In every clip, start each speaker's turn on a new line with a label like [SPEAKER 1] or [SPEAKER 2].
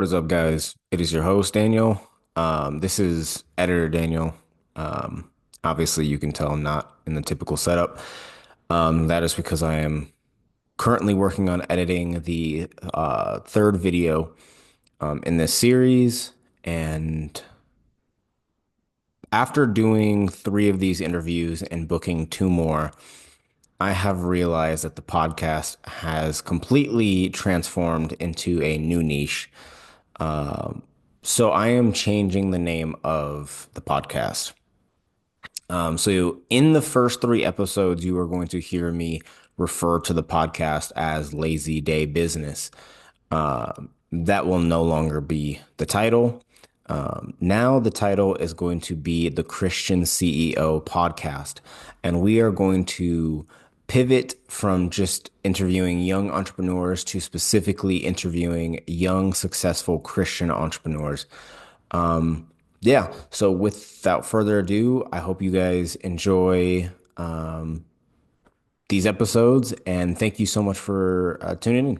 [SPEAKER 1] What is up, guys? It is your host, Daniel. This is editor Daniel. Um, Obviously, you can tell I'm not in the typical setup. That is because I am currently working on editing the third video in this series. And after doing three of these interviews and booking two more, I have realized that the podcast has completely transformed into a new niche. Um, so I am changing the name of the podcast. So in the first three episodes, you are going to hear me refer to the podcast as Lazy Day Business. That will no longer be the title. Now the title is going to be the Christian CEO Podcast, and we are going to pivot from just interviewing young entrepreneurs to specifically interviewing young, successful Christian entrepreneurs. Yeah, so without further ado, I hope you guys enjoy these episodes, and thank you so much for tuning in.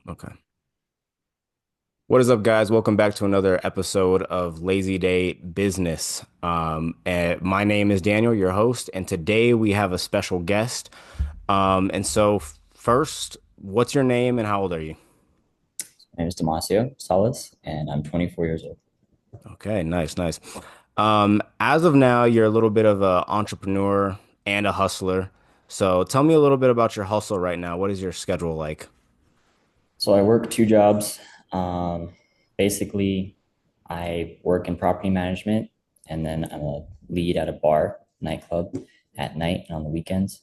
[SPEAKER 1] Okay. What is up, guys? Welcome back to another episode of Lazy Day Business. And my name is Daniel, your host, and today we have a special guest. First, what's your name and how old are you?
[SPEAKER 2] My name is Damacio Salas, and I'm 24 years old.
[SPEAKER 1] Okay, nice, nice. As of now, you're a little bit of an entrepreneur and a hustler. So tell me a little bit about your hustle right now. What is your schedule like?
[SPEAKER 2] So I work two jobs. Um, Basically, I work in property management, and then I'm a lead at a bar, nightclub at night and on the weekends.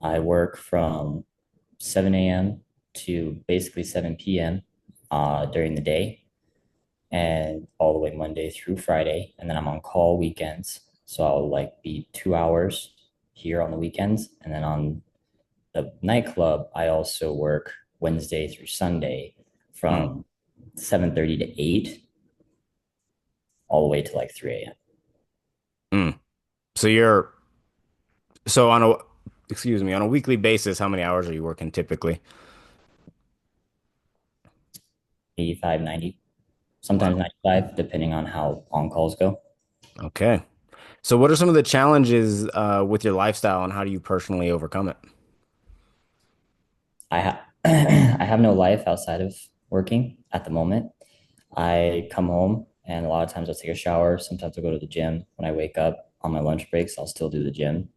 [SPEAKER 2] I work from 7 a.m. to basically 7 p.m. During the day and all the way Monday through Friday. And then I'm on call weekends. So I'll like be 2 hours here on the weekends. And then on the nightclub, I also work Wednesday through Sunday
[SPEAKER 1] Mm,
[SPEAKER 2] from 7:30 to 8 all the way to like 3 a.m.
[SPEAKER 1] mm. So you're so on a excuse me, on a weekly basis, how many hours are you working typically?
[SPEAKER 2] 85, 90, sometimes
[SPEAKER 1] Wow.
[SPEAKER 2] 95, depending on how on calls go.
[SPEAKER 1] Okay. So what are some of the challenges with your lifestyle and how do you personally overcome it?
[SPEAKER 2] I have I have no life outside of working at the moment. I come home and a lot of times I'll take a shower. Sometimes I'll go to the gym. When I wake up on my lunch breaks, I'll still do the gym.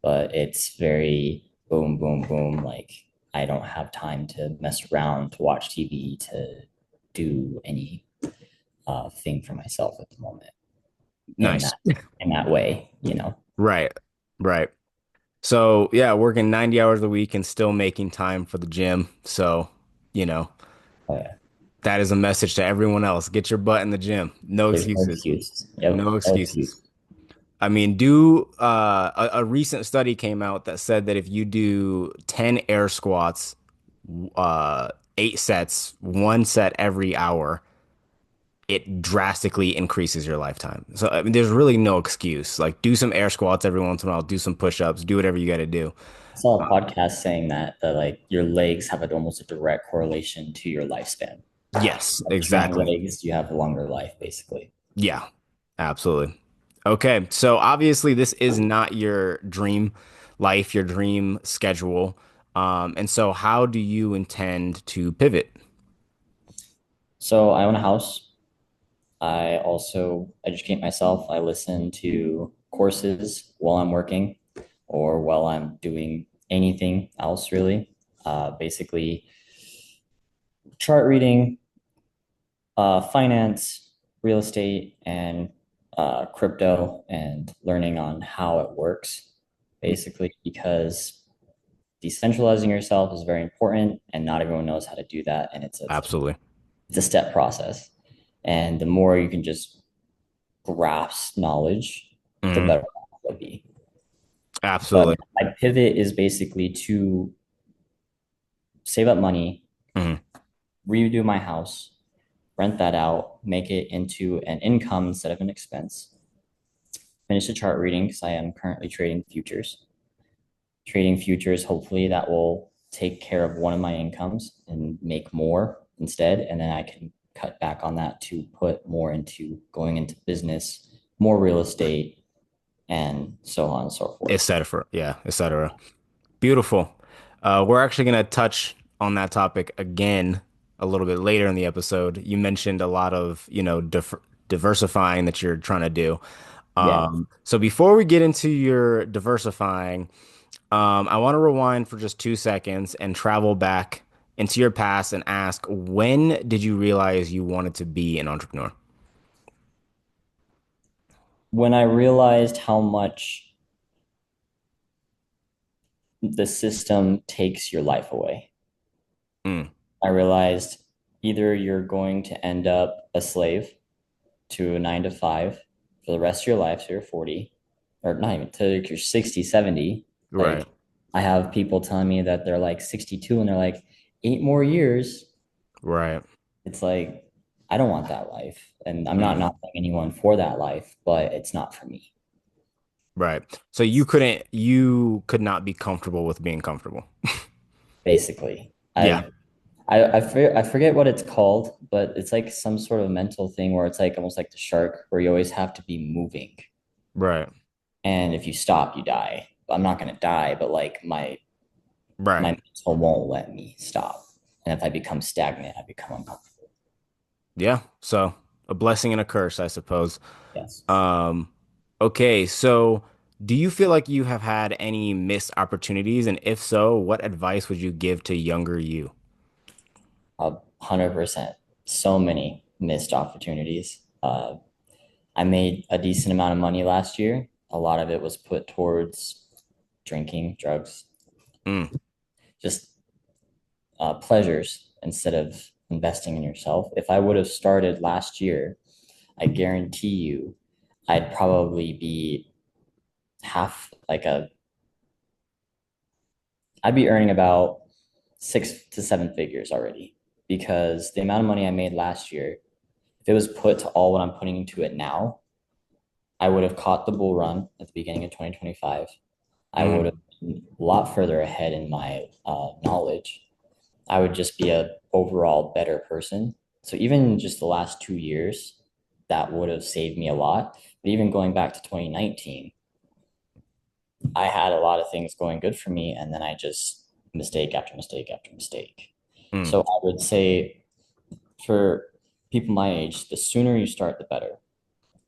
[SPEAKER 2] But it's very boom, boom, boom. Like I don't have time to mess around, to watch TV, to do any thing for myself at the moment in
[SPEAKER 1] Nice.
[SPEAKER 2] that way, you know.
[SPEAKER 1] Right. Right. So yeah, working 90 hours a week and still making time for the gym. So, you know,
[SPEAKER 2] Oh yeah,
[SPEAKER 1] that is a message to everyone else. Get your butt in the gym. No
[SPEAKER 2] there's no
[SPEAKER 1] excuses.
[SPEAKER 2] excuse. Yep,
[SPEAKER 1] No
[SPEAKER 2] no
[SPEAKER 1] excuses.
[SPEAKER 2] excuse.
[SPEAKER 1] I mean, do a recent study came out that said that if you do 10 air squats, eight sets, one set every hour, it drastically increases your lifetime. So I mean, there's really no excuse. Like, do some air squats every once in a while, do some push-ups, do whatever you got to do.
[SPEAKER 2] I saw a podcast saying that like your legs have almost a direct correlation to your lifespan.
[SPEAKER 1] Yes,
[SPEAKER 2] Like strong
[SPEAKER 1] exactly.
[SPEAKER 2] legs, you have a longer life, basically.
[SPEAKER 1] Yeah, absolutely. Okay, so obviously this is not your dream life, your dream schedule. And so how do you intend to pivot?
[SPEAKER 2] So I own a house. I also educate myself. I listen to courses while I'm working or while I'm doing anything else, really. Basically, chart reading, finance, real estate, and crypto, and learning on how it works, basically, because decentralizing yourself is very important, and not everyone knows how to do that. And
[SPEAKER 1] Absolutely.
[SPEAKER 2] it's a step process. And the more you can just grasp knowledge, the
[SPEAKER 1] Mhm.
[SPEAKER 2] better it will be. But
[SPEAKER 1] Absolutely.
[SPEAKER 2] my pivot is basically to save up money,
[SPEAKER 1] Mhm.
[SPEAKER 2] redo my house, rent that out, make it into an income instead of an expense, finish the chart reading because I am currently trading futures. Trading futures, hopefully, that will take care of one of my incomes and make more. instead, and then I can cut back on that to put more into going into business, more real estate, and so on and so
[SPEAKER 1] Et
[SPEAKER 2] forth.
[SPEAKER 1] cetera. Yeah, et cetera. Beautiful. We're actually going to touch on that topic again a little bit later in the episode. You mentioned a lot of, diversifying that you're trying to do.
[SPEAKER 2] Yeah.
[SPEAKER 1] So before we get into your diversifying, I want to rewind for just 2 seconds and travel back into your past and ask, when did you realize you wanted to be an entrepreneur?
[SPEAKER 2] When I realized how much the system takes your life away,
[SPEAKER 1] Mm,
[SPEAKER 2] I realized either you're going to end up a slave to a 9 to 5 for the rest of your life, so you're 40, or not even till you're 60, 70.
[SPEAKER 1] right,
[SPEAKER 2] Like, I have people telling me that they're like 62 and they're like, 8 more years.
[SPEAKER 1] right,
[SPEAKER 2] It's like, I don't want that life. And I'm not
[SPEAKER 1] mm,
[SPEAKER 2] knocking anyone for that life, but it's not for me,
[SPEAKER 1] right. So you could not be comfortable with being comfortable.
[SPEAKER 2] basically.
[SPEAKER 1] Yeah,
[SPEAKER 2] I forget what it's called, but it's like some sort of mental thing where it's like almost like the shark, where you always have to be moving.
[SPEAKER 1] right,
[SPEAKER 2] And if you stop, you die. I'm not gonna die, but like my
[SPEAKER 1] right.
[SPEAKER 2] mental won't let me stop. And if I become stagnant, I become uncomfortable.
[SPEAKER 1] Yeah. So a blessing and a curse, I suppose.
[SPEAKER 2] Yes.
[SPEAKER 1] Um, okay, so do you feel like you have had any missed opportunities? And if so, what advice would you give to younger you?
[SPEAKER 2] 100%. So many missed opportunities. I made a decent amount of money last year. A lot of it was put towards drinking, drugs,
[SPEAKER 1] Mm,
[SPEAKER 2] just pleasures instead of investing in yourself. If I would have started last year, I guarantee you I'd probably be half like a, I'd be earning about 6 to 7 figures already, because the amount of money I made last year, if it was put to all what I'm putting into it now, I would have caught the bull run at the beginning of 2025. I would
[SPEAKER 1] mm,
[SPEAKER 2] have been a lot further ahead in my knowledge. I would just be a overall better person. So even just the last 2 years, that would have saved me a lot. But even going back to 2019, I had a lot of things going good for me, and then I just mistake after mistake after mistake.
[SPEAKER 1] mm.
[SPEAKER 2] So I would say for people my age, the sooner you start, the better.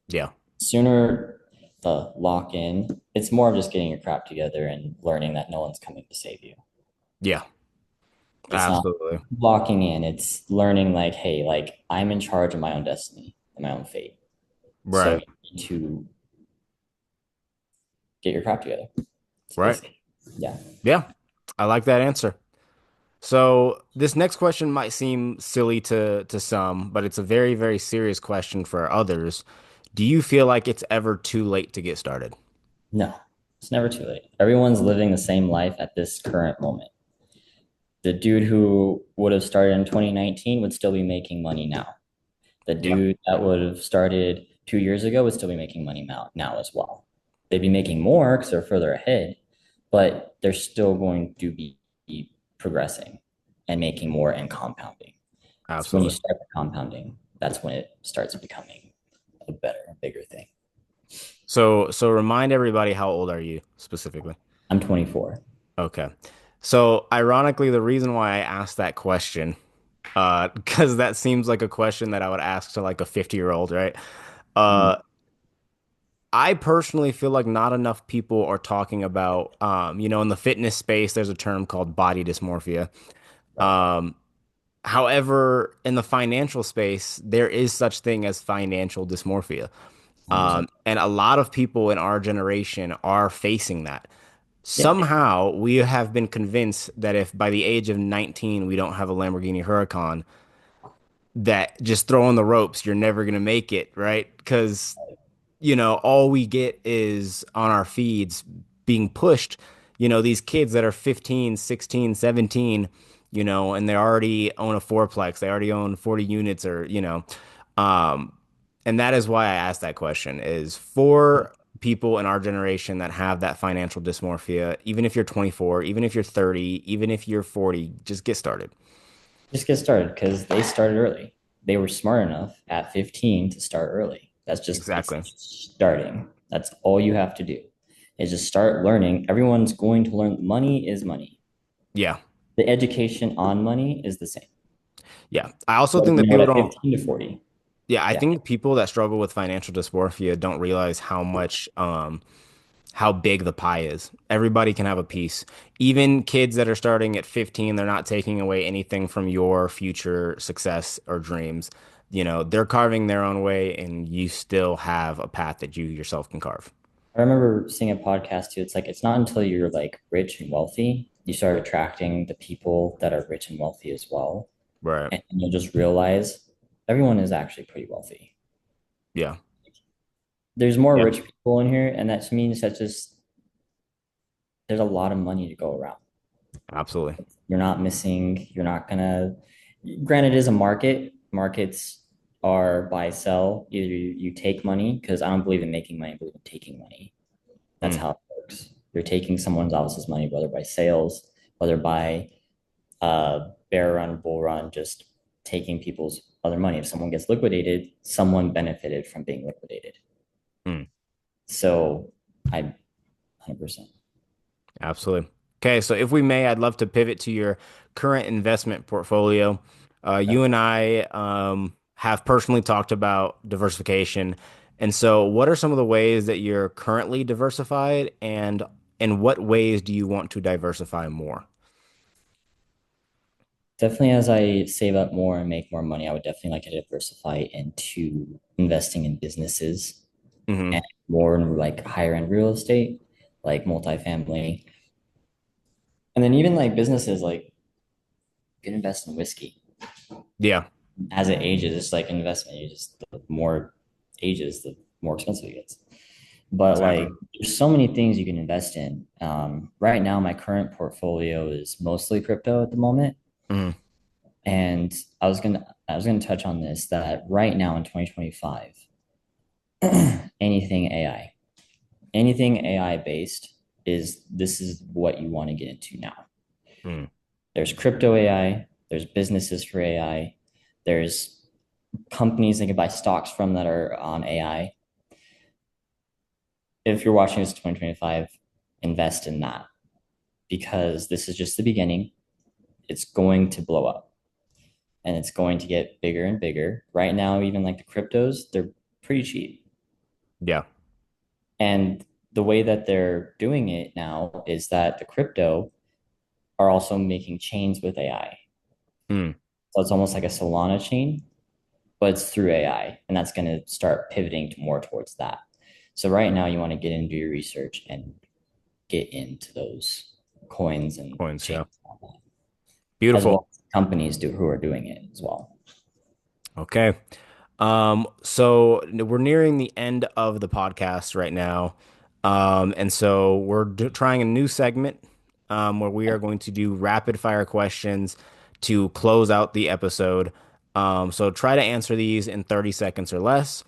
[SPEAKER 1] Yeah,
[SPEAKER 2] Sooner the lock in, it's more of just getting your crap together and learning that no one's coming to save you.
[SPEAKER 1] yeah,
[SPEAKER 2] It's not
[SPEAKER 1] absolutely.
[SPEAKER 2] locking in, it's learning like, hey, like I'm in charge of my own destiny and my own fate. So
[SPEAKER 1] Right,
[SPEAKER 2] you need to get your crap together. It's
[SPEAKER 1] right.
[SPEAKER 2] basically, yeah.
[SPEAKER 1] Yeah, I like that answer. So this next question might seem silly to some, but it's a very, very serious question for others. Do you feel like it's ever too late to get started?
[SPEAKER 2] No, it's never too late. Everyone's living the same life at this current moment. The dude who would have started in 2019 would still be making money now. The
[SPEAKER 1] Yeah,
[SPEAKER 2] dude that would have started 2 years ago would still be making money now as well. They'd be making more because they're further ahead, but they're still going to be progressing and making more and compounding. It's when you
[SPEAKER 1] absolutely.
[SPEAKER 2] start the compounding, that's when it starts becoming a better, bigger thing.
[SPEAKER 1] So remind everybody, how old are you specifically?
[SPEAKER 2] I'm 24.
[SPEAKER 1] Okay. So ironically, the reason why I asked that question, because that seems like a question that I would ask to like a 50-year-old, right?
[SPEAKER 2] Mm,
[SPEAKER 1] Uh, I personally feel like not enough people are talking about, in the fitness space, there's a term called body dysmorphia.
[SPEAKER 2] right.
[SPEAKER 1] Um, However, in the financial space, there is such thing as financial dysmorphia.
[SPEAKER 2] 100%.
[SPEAKER 1] And a lot of people in our generation are facing that.
[SPEAKER 2] Yeah.
[SPEAKER 1] Somehow we have been convinced that if by the age of 19 we don't have a Lamborghini Huracan, that just throwing the ropes, you're never going to make it, right? Because all we get is on our feeds being pushed, these kids that are 15, 16, 17, and they already own a fourplex, they already own 40 units or, um, and that is why I asked that question is for people in our generation that have that financial dysmorphia, even if you're 24, even if you're 30, even if you're 40, just get started.
[SPEAKER 2] Just get started because they started early. They were smart enough at 15 to start early. It's
[SPEAKER 1] Exactly.
[SPEAKER 2] starting. That's all you have to do is just start learning. Everyone's going to learn money is money.
[SPEAKER 1] Yeah.
[SPEAKER 2] The education on money is the same,
[SPEAKER 1] Yeah. I also
[SPEAKER 2] whether
[SPEAKER 1] think
[SPEAKER 2] you
[SPEAKER 1] that
[SPEAKER 2] know it
[SPEAKER 1] people
[SPEAKER 2] at
[SPEAKER 1] don't,
[SPEAKER 2] 15 to 40.
[SPEAKER 1] yeah, I
[SPEAKER 2] Yeah.
[SPEAKER 1] think people that struggle with financial dysmorphia don't realize how big the pie is. Everybody can have a piece. Even kids that are starting at 15, they're not taking away anything from your future success or dreams. You know, they're carving their own way and you still have a path that you yourself can carve.
[SPEAKER 2] I remember seeing a podcast too. It's like it's not until you're like rich and wealthy you start attracting the people that are rich and wealthy as well.
[SPEAKER 1] Right.
[SPEAKER 2] And you'll just realize everyone is actually pretty wealthy.
[SPEAKER 1] Yeah.
[SPEAKER 2] There's more
[SPEAKER 1] Yeah.
[SPEAKER 2] rich people in here, and that means that just there's a lot of money to go around.
[SPEAKER 1] Absolutely.
[SPEAKER 2] You're not missing, you're not gonna, granted, it is a market. Markets are buy sell. Either you take money, because I don't believe in making money, I believe in taking money. That's
[SPEAKER 1] Mm,
[SPEAKER 2] how it works. You're taking someone else's money, whether by sales, whether by bear run, bull run, just taking people's other money. If someone gets liquidated, someone benefited from being liquidated.
[SPEAKER 1] mm.
[SPEAKER 2] So I 100%.
[SPEAKER 1] Absolutely. Okay, so if we may, I'd love to pivot to your current investment portfolio. You and I have personally talked about diversification. And so, what are some of the ways that you're currently diversified, and in what ways do you want to diversify more?
[SPEAKER 2] Definitely, as I save up more and make more money, I would definitely like to diversify into investing in businesses and
[SPEAKER 1] Hmm.
[SPEAKER 2] more in like higher end real estate, like multifamily. And then even like businesses, like you can invest in whiskey.
[SPEAKER 1] Yeah,
[SPEAKER 2] As it ages, it's like investment. You just the more ages, the more expensive it gets. But
[SPEAKER 1] exactly.
[SPEAKER 2] like there's so many things you can invest in. Right now, my current portfolio is mostly crypto at the moment.
[SPEAKER 1] Hmm.
[SPEAKER 2] And I was gonna touch on this that right now in 2025, anything AI, anything AI based is this is what you want to get into now.
[SPEAKER 1] Hmm.
[SPEAKER 2] There's crypto AI, there's businesses for AI, there's companies that can buy stocks from that are on AI. If you're watching this in 2025, invest in that because this is just the beginning. It's going to blow up and it's going to get bigger and bigger. Right now, even like the cryptos, they're pretty cheap.
[SPEAKER 1] Yeah.
[SPEAKER 2] And the way that they're doing it now is that the crypto are also making chains with AI.
[SPEAKER 1] Hmm.
[SPEAKER 2] So it's almost like a Solana chain, but it's through AI. And that's going to start pivoting to more towards that. So right now you want to get into your research and get into those coins and
[SPEAKER 1] Coins. Yeah.
[SPEAKER 2] chains, as
[SPEAKER 1] Beautiful.
[SPEAKER 2] well as companies do who are doing it as well.
[SPEAKER 1] Okay. So we're nearing the end of the podcast right now. And so we're trying a new segment, where we are going to do rapid fire questions to close out the episode. So try to answer these in 30 seconds or less.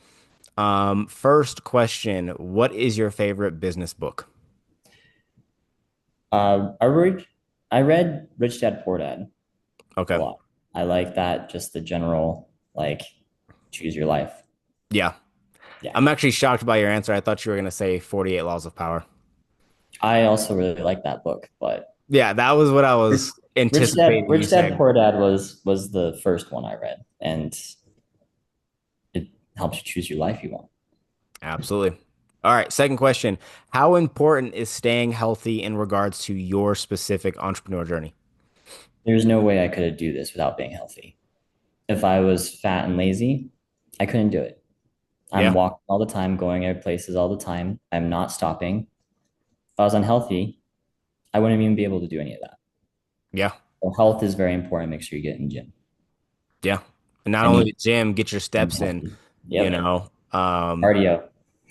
[SPEAKER 1] First question, what is your favorite business book?
[SPEAKER 2] Uh, I read I read Rich Dad Poor Dad a
[SPEAKER 1] Okay.
[SPEAKER 2] lot. I like that, just the general like choose your life.
[SPEAKER 1] Yeah.
[SPEAKER 2] Yeah.
[SPEAKER 1] I'm actually shocked by your answer. I thought you were going to say 48 Laws of Power.
[SPEAKER 2] I also really like that book, but
[SPEAKER 1] Yeah, that was what I
[SPEAKER 2] Rich,
[SPEAKER 1] was anticipating you
[SPEAKER 2] Rich Dad
[SPEAKER 1] saying.
[SPEAKER 2] Poor Dad was the first one I read, and it helps you choose your life you want.
[SPEAKER 1] Absolutely. All right, second question. How important is staying healthy in regards to your specific entrepreneur journey?
[SPEAKER 2] There's no way I could do this without being healthy. If I was fat and lazy, I couldn't do it. I'm
[SPEAKER 1] Yeah,
[SPEAKER 2] walking all the time, going at places all the time. I'm not stopping. If I was unhealthy, I wouldn't even be able to do any of that.
[SPEAKER 1] yeah,
[SPEAKER 2] So health is very important. Make sure you get in the gym.
[SPEAKER 1] yeah. And not
[SPEAKER 2] I
[SPEAKER 1] only
[SPEAKER 2] mean,
[SPEAKER 1] the gym, get your
[SPEAKER 2] I'm
[SPEAKER 1] steps in,
[SPEAKER 2] healthy.
[SPEAKER 1] you
[SPEAKER 2] Yep.
[SPEAKER 1] know,
[SPEAKER 2] Cardio.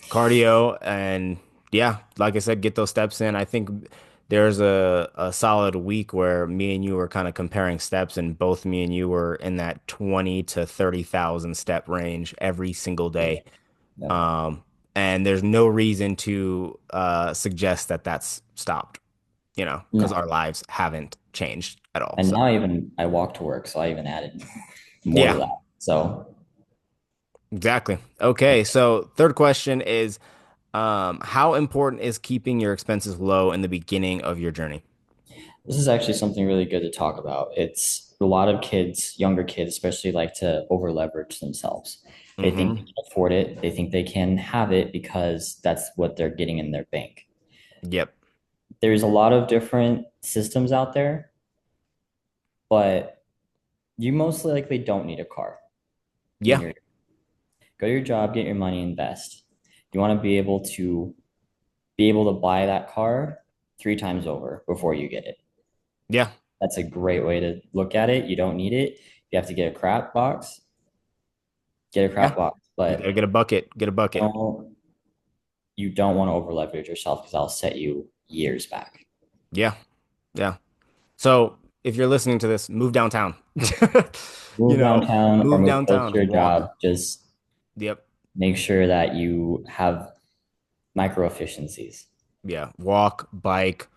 [SPEAKER 1] cardio and yeah, like I said, get those steps in. I think there's a solid week where me and you were kind of comparing steps and both me and you were in that 20 to 30,000 step range every single
[SPEAKER 2] Yeah.
[SPEAKER 1] day.
[SPEAKER 2] Yep.
[SPEAKER 1] Um, and there's no reason to suggest that that's stopped. because our
[SPEAKER 2] No.
[SPEAKER 1] lives haven't changed at all.
[SPEAKER 2] And
[SPEAKER 1] So,
[SPEAKER 2] now even I walk to work, so I even added more to
[SPEAKER 1] yeah,
[SPEAKER 2] that. So
[SPEAKER 1] exactly. Okay, so third question is, how important is keeping your expenses low in the beginning of your journey?
[SPEAKER 2] this is actually something really good to talk about. It's a lot of kids, younger kids especially, like to over leverage themselves. They think they
[SPEAKER 1] Hmm.
[SPEAKER 2] can afford it. They think they can have it because that's what they're getting in their bank.
[SPEAKER 1] Yep.
[SPEAKER 2] There's a lot of different systems out there, but you most likely don't need a car when
[SPEAKER 1] Yeah.
[SPEAKER 2] you're go to your job, get your money, invest. You want to be able to buy that car three times over before you get it.
[SPEAKER 1] Yeah.
[SPEAKER 2] That's a great way to look at it. You don't need it. You have to get a crap box, get a
[SPEAKER 1] Yeah.
[SPEAKER 2] crap box,
[SPEAKER 1] You gotta
[SPEAKER 2] but
[SPEAKER 1] get a bucket. Get a bucket.
[SPEAKER 2] don't you don't want to over leverage yourself because that'll set you years back.
[SPEAKER 1] Yeah. Yeah. So if you're listening to this, move downtown.
[SPEAKER 2] Move downtown or
[SPEAKER 1] Move
[SPEAKER 2] move close to
[SPEAKER 1] downtown,
[SPEAKER 2] your
[SPEAKER 1] walk.
[SPEAKER 2] job. Just
[SPEAKER 1] Yep.
[SPEAKER 2] make sure that you have micro efficiencies.
[SPEAKER 1] Yeah. Walk, bike,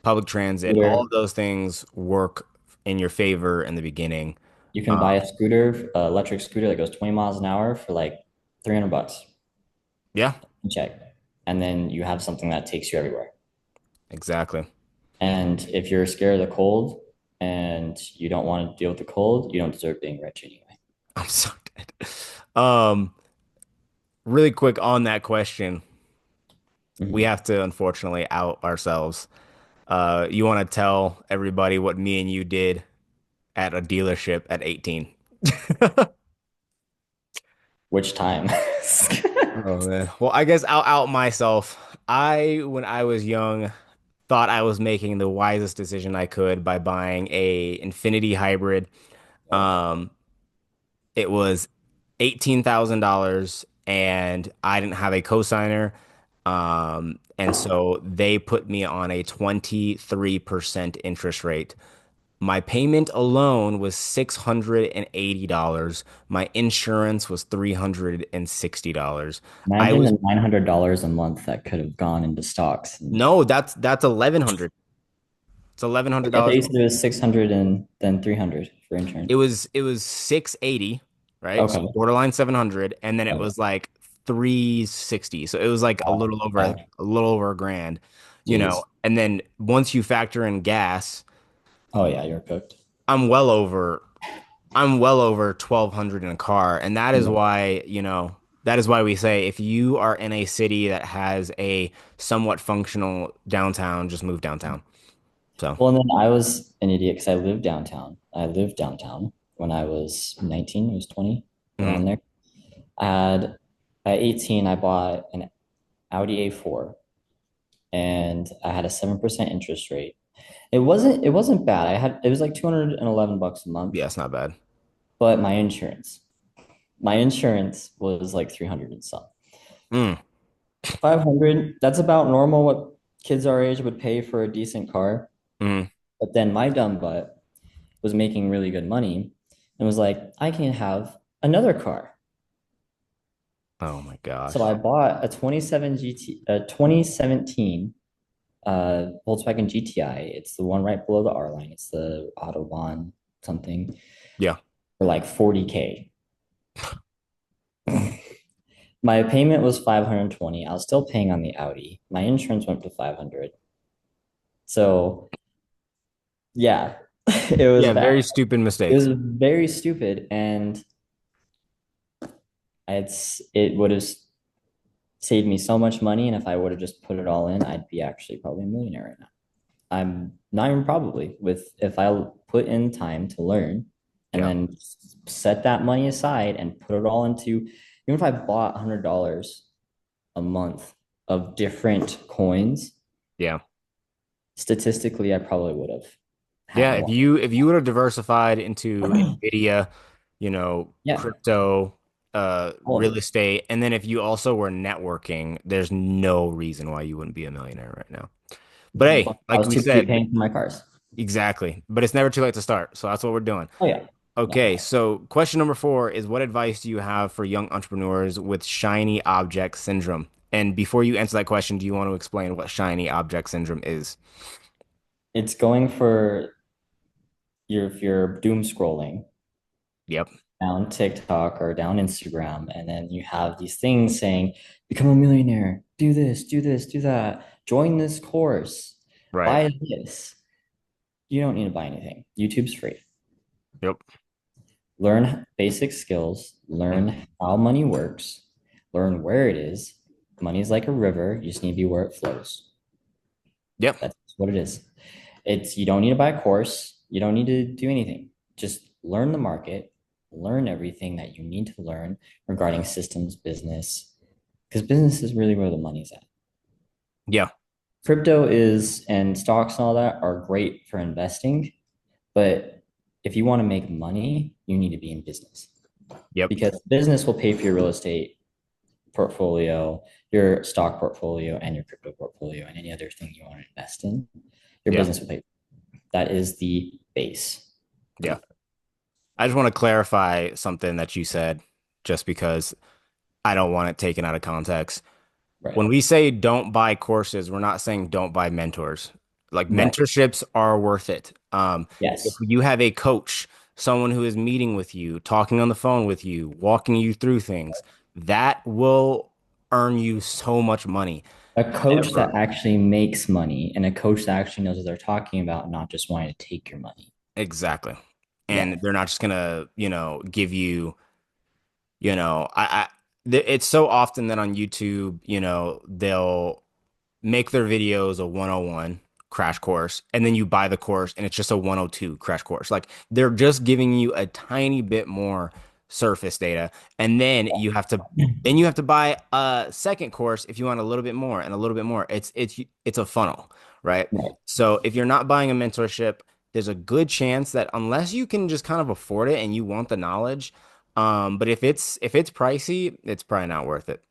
[SPEAKER 1] public transit, all of
[SPEAKER 2] Scooter,
[SPEAKER 1] those things work in your favor in the beginning.
[SPEAKER 2] you can buy
[SPEAKER 1] Um,
[SPEAKER 2] a scooter, electric scooter that goes 20 miles an hour for like $300.
[SPEAKER 1] yeah,
[SPEAKER 2] Check. And then you have something that takes you everywhere.
[SPEAKER 1] exactly.
[SPEAKER 2] And if you're scared of the cold and you don't want to deal with the cold, you don't deserve being rich anyway.
[SPEAKER 1] I'm so dead. Um, really quick on that question, we
[SPEAKER 2] Mhm.
[SPEAKER 1] have to unfortunately out ourselves. You want to tell everybody what me and you did at a dealership at 18?
[SPEAKER 2] Which time?
[SPEAKER 1] Oh man. Well, I guess I'll out myself. When I was young, thought I was making the wisest decision I could by buying a Infinity Hybrid. Um, it was $18,000 and I didn't have a cosigner. And so they put me on a 23% interest rate. My payment alone was $680. My insurance was $360. I
[SPEAKER 2] Imagine
[SPEAKER 1] was
[SPEAKER 2] the $900 a month that could have gone into stocks. And
[SPEAKER 1] No, that's 1100. It's eleven hundred
[SPEAKER 2] I thought
[SPEAKER 1] dollars.
[SPEAKER 2] you said it was 600 and then 300 for insurance.
[SPEAKER 1] It was 680, right? So
[SPEAKER 2] Okay.
[SPEAKER 1] borderline 700, and then it
[SPEAKER 2] Okay.
[SPEAKER 1] was like 360. So it was like a
[SPEAKER 2] Wow.
[SPEAKER 1] little over
[SPEAKER 2] Okay.
[SPEAKER 1] a little over a grand,
[SPEAKER 2] Jeez.
[SPEAKER 1] And then once you factor in gas,
[SPEAKER 2] Oh yeah, you're cooked.
[SPEAKER 1] I'm well over I'm well over 1200 in a car, and
[SPEAKER 2] Yeah.
[SPEAKER 1] that is why we say if you are in a city that has a somewhat functional downtown, just move downtown. So,
[SPEAKER 2] Well, and then I was an idiot because I lived downtown. I lived downtown when I was 19, I was 20, around
[SPEAKER 1] mhm.
[SPEAKER 2] there. I had at 18, I bought an Audi A4 and I had a 7% interest rate. It wasn't bad. It was like 211 bucks a month,
[SPEAKER 1] Yeah, it's not bad.
[SPEAKER 2] but my insurance was like 300 and some.
[SPEAKER 1] Mm,
[SPEAKER 2] 500, that's about normal what kids our age would pay for a decent car.
[SPEAKER 1] mm.
[SPEAKER 2] But then my dumb butt was making really good money and was like, I can have another car.
[SPEAKER 1] Oh my
[SPEAKER 2] So I
[SPEAKER 1] gosh.
[SPEAKER 2] bought a 2017 Volkswagen GTI. It's the one right below the R line. It's the Autobahn something
[SPEAKER 1] Yeah.
[SPEAKER 2] for like 40K. My payment was 520. I was still paying on the Audi. My insurance went to 500. So yeah, it was
[SPEAKER 1] Yeah,
[SPEAKER 2] bad.
[SPEAKER 1] very stupid
[SPEAKER 2] It was
[SPEAKER 1] mistakes.
[SPEAKER 2] very stupid, and it would have saved me so much money. And if I would have just put it all in, I'd be actually probably a millionaire right now. I'm not even probably with if I put in time to learn and
[SPEAKER 1] Yeah.
[SPEAKER 2] then set that money aside and put it all into, even if I bought $100 a month of different coins,
[SPEAKER 1] Yeah.
[SPEAKER 2] statistically, I probably would have had
[SPEAKER 1] Yeah,
[SPEAKER 2] a
[SPEAKER 1] if
[SPEAKER 2] lot.
[SPEAKER 1] you would have diversified into Nvidia,
[SPEAKER 2] Yeah.
[SPEAKER 1] crypto, real
[SPEAKER 2] Well,
[SPEAKER 1] estate, and then if you also were networking, there's no reason why you wouldn't be a millionaire right now. But hey,
[SPEAKER 2] I
[SPEAKER 1] like
[SPEAKER 2] was
[SPEAKER 1] we
[SPEAKER 2] too busy
[SPEAKER 1] said,
[SPEAKER 2] paying for my cars.
[SPEAKER 1] exactly. But it's never too late to start. So that's what we're doing.
[SPEAKER 2] Oh yeah. No.
[SPEAKER 1] Okay, so question number 4 is what advice do you have for young entrepreneurs with shiny object syndrome? And before you answer that question, do you want to explain what shiny object syndrome is?
[SPEAKER 2] It's going for your if you're doom scrolling
[SPEAKER 1] Yep.
[SPEAKER 2] down TikTok or down Instagram, and then you have these things saying, become a millionaire, do this, do that, join this course,
[SPEAKER 1] Right.
[SPEAKER 2] buy this. You don't need to buy anything. YouTube's free.
[SPEAKER 1] Yep.
[SPEAKER 2] Learn basic skills,
[SPEAKER 1] Mm.
[SPEAKER 2] learn how money works, learn where it is. Money is like a river, you just need to be where it flows.
[SPEAKER 1] Yep.
[SPEAKER 2] That's what it is. It's you don't need to buy a course, you don't need to do anything. Just learn the market, learn everything that you need to learn regarding systems, business, because business is really where the money's at.
[SPEAKER 1] Yeah.
[SPEAKER 2] Crypto is and stocks and all that are great for investing, but if you want to make money, you need to be in business
[SPEAKER 1] Yep.
[SPEAKER 2] because business will pay for your real estate portfolio, your stock portfolio, and your crypto portfolio, and any other thing you want to invest in. Your
[SPEAKER 1] Yeah.
[SPEAKER 2] business will pay. That is the base.
[SPEAKER 1] Yeah. I just want to clarify something that you said just because I don't want it taken out of context.
[SPEAKER 2] Right.
[SPEAKER 1] When we say don't buy courses, we're not saying don't buy mentors. Like
[SPEAKER 2] Right.
[SPEAKER 1] mentorships are worth it. If
[SPEAKER 2] Yes.
[SPEAKER 1] you have a coach, someone who is meeting with you, talking on the phone with you, walking you through things, that will earn you so much money.
[SPEAKER 2] A coach that
[SPEAKER 1] Ever.
[SPEAKER 2] actually makes money and a coach that actually knows what they're talking about, not just wanting to take your money.
[SPEAKER 1] Exactly.
[SPEAKER 2] Yeah.
[SPEAKER 1] And they're not just gonna, give you, it's so often that on YouTube, they'll make their videos a 101 crash course and then you buy the course and it's just a 102 crash course. Like they're just giving you a tiny bit more surface data and then you have to buy a second course if you want a little bit more and a little bit more. It's a funnel, right?
[SPEAKER 2] Right.
[SPEAKER 1] So if you're not buying a mentorship, there's a good chance that unless you can just kind of afford it and you want the knowledge, but if it's pricey, it's probably not worth it.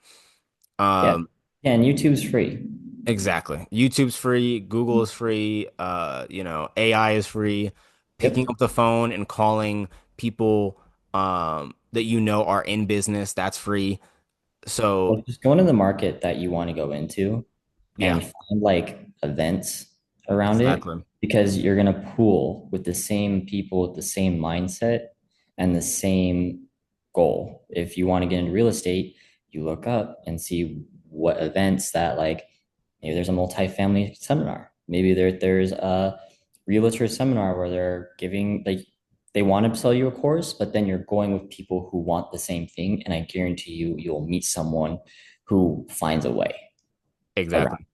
[SPEAKER 2] Yeah.
[SPEAKER 1] Um,
[SPEAKER 2] Yeah. And YouTube's free.
[SPEAKER 1] Exactly. YouTube's free, Google is free, AI is free. Picking
[SPEAKER 2] Yep.
[SPEAKER 1] up the phone and calling people that you know are in business, that's free. So,
[SPEAKER 2] Well, just go into the market that you want to go into
[SPEAKER 1] yeah,
[SPEAKER 2] and find like events around it
[SPEAKER 1] exactly.
[SPEAKER 2] because you're going to pool with the same people with the same mindset and the same goal. If you want to get into real estate, you look up and see what events that like maybe there's a multifamily seminar. Maybe there's a realtor seminar where they're giving like they want to sell you a course, but then you're going with people who want the same thing. And I guarantee you, you'll meet someone who finds a way around.
[SPEAKER 1] Exactly.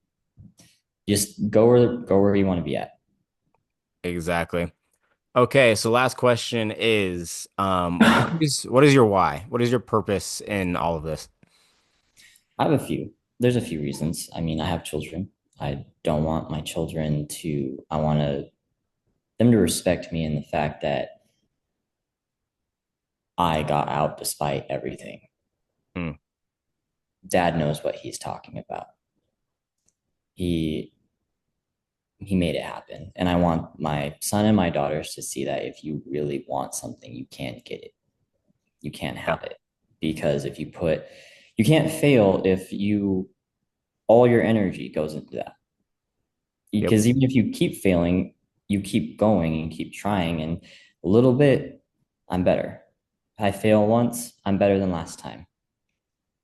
[SPEAKER 2] Just go where you want to be at.
[SPEAKER 1] Exactly. Okay, so last question is what is your why? What is your purpose in all of this?
[SPEAKER 2] I have a few. There's a few reasons. I mean, I have children. I don't want my children to. I want them to respect me in the fact that I got out despite everything.
[SPEAKER 1] Hmm,
[SPEAKER 2] Dad knows what he's talking about. He he made it happen. And I want my son and my daughters to see that if you really want something, you can't get it. You can't
[SPEAKER 1] yeah.
[SPEAKER 2] have it. Because if you can't fail if you, all your energy goes into that.
[SPEAKER 1] Yep.
[SPEAKER 2] Because even if you keep failing, you keep going and keep trying. And a little bit, I'm better. If I fail once, I'm better than last time.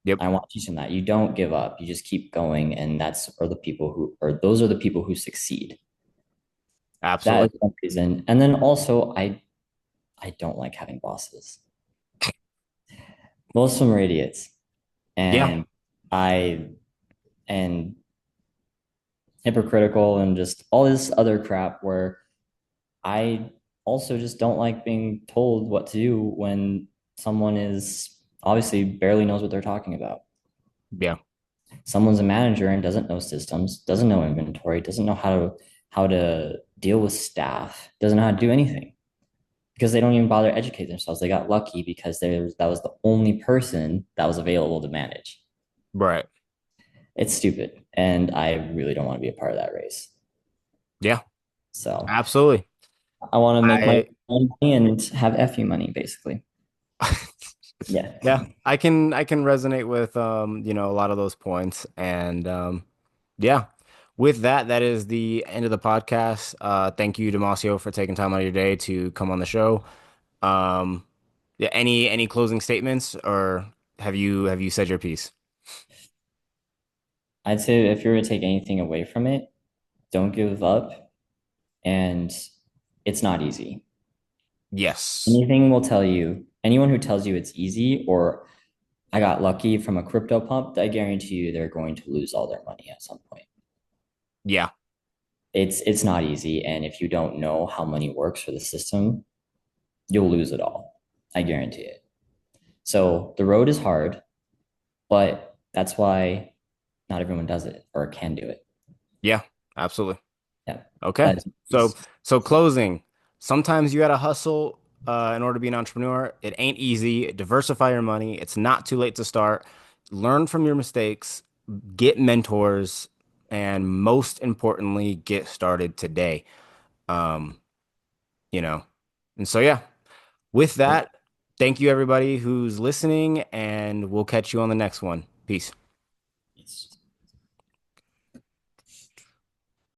[SPEAKER 1] Yep.
[SPEAKER 2] I want to teach them that you don't give up. You just keep going. And those are the people who succeed. That is
[SPEAKER 1] Absolutely.
[SPEAKER 2] one reason. And then also, I don't like having bosses. Most of them are idiots,
[SPEAKER 1] Yeah.
[SPEAKER 2] and I and hypocritical and just all this other crap where I also just don't like being told what to do when someone is obviously barely knows what they're talking about.
[SPEAKER 1] Yeah.
[SPEAKER 2] Someone's a manager and doesn't know systems, doesn't know inventory, doesn't know how to deal with staff, doesn't know how to do anything because they don't even bother to educate themselves. They got lucky because that was the only person that was available to manage.
[SPEAKER 1] Right.
[SPEAKER 2] It's stupid, and I really don't want to be a part of that race.
[SPEAKER 1] Yeah.
[SPEAKER 2] So
[SPEAKER 1] Absolutely.
[SPEAKER 2] I want to make my
[SPEAKER 1] I
[SPEAKER 2] own money and have FU money, basically. Yeah.
[SPEAKER 1] Yeah, I can resonate with a lot of those points and yeah. with that, that is the end of the podcast. Thank you, Damacio, for taking time out of your day to come on the show. Um, yeah, any closing statements, or have you said your piece?
[SPEAKER 2] I'd say if you were to take anything away from it, don't give up. And it's not easy.
[SPEAKER 1] Yes.
[SPEAKER 2] Anything will tell you, anyone who tells you it's easy or I got lucky from a crypto pump, I guarantee you they're going to lose all their money at some point.
[SPEAKER 1] Yeah.
[SPEAKER 2] It's not easy. And if you don't know how money works for the system, you'll lose it all. I guarantee it. So the road is hard, but that's why not everyone does it or can do it.
[SPEAKER 1] Yeah. Absolutely.
[SPEAKER 2] Yeah.
[SPEAKER 1] Okay.
[SPEAKER 2] That is
[SPEAKER 1] So
[SPEAKER 2] peace.
[SPEAKER 1] so closing. Sometimes you gotta hustle in order to be an entrepreneur. It ain't easy. Diversify your money. It's not too late to start. Learn from your mistakes, get mentors, and most importantly, get started today. Um, you know. And so yeah, with
[SPEAKER 2] Yep.
[SPEAKER 1] that, thank you everybody who's listening, and we'll catch you on the next one. Peace.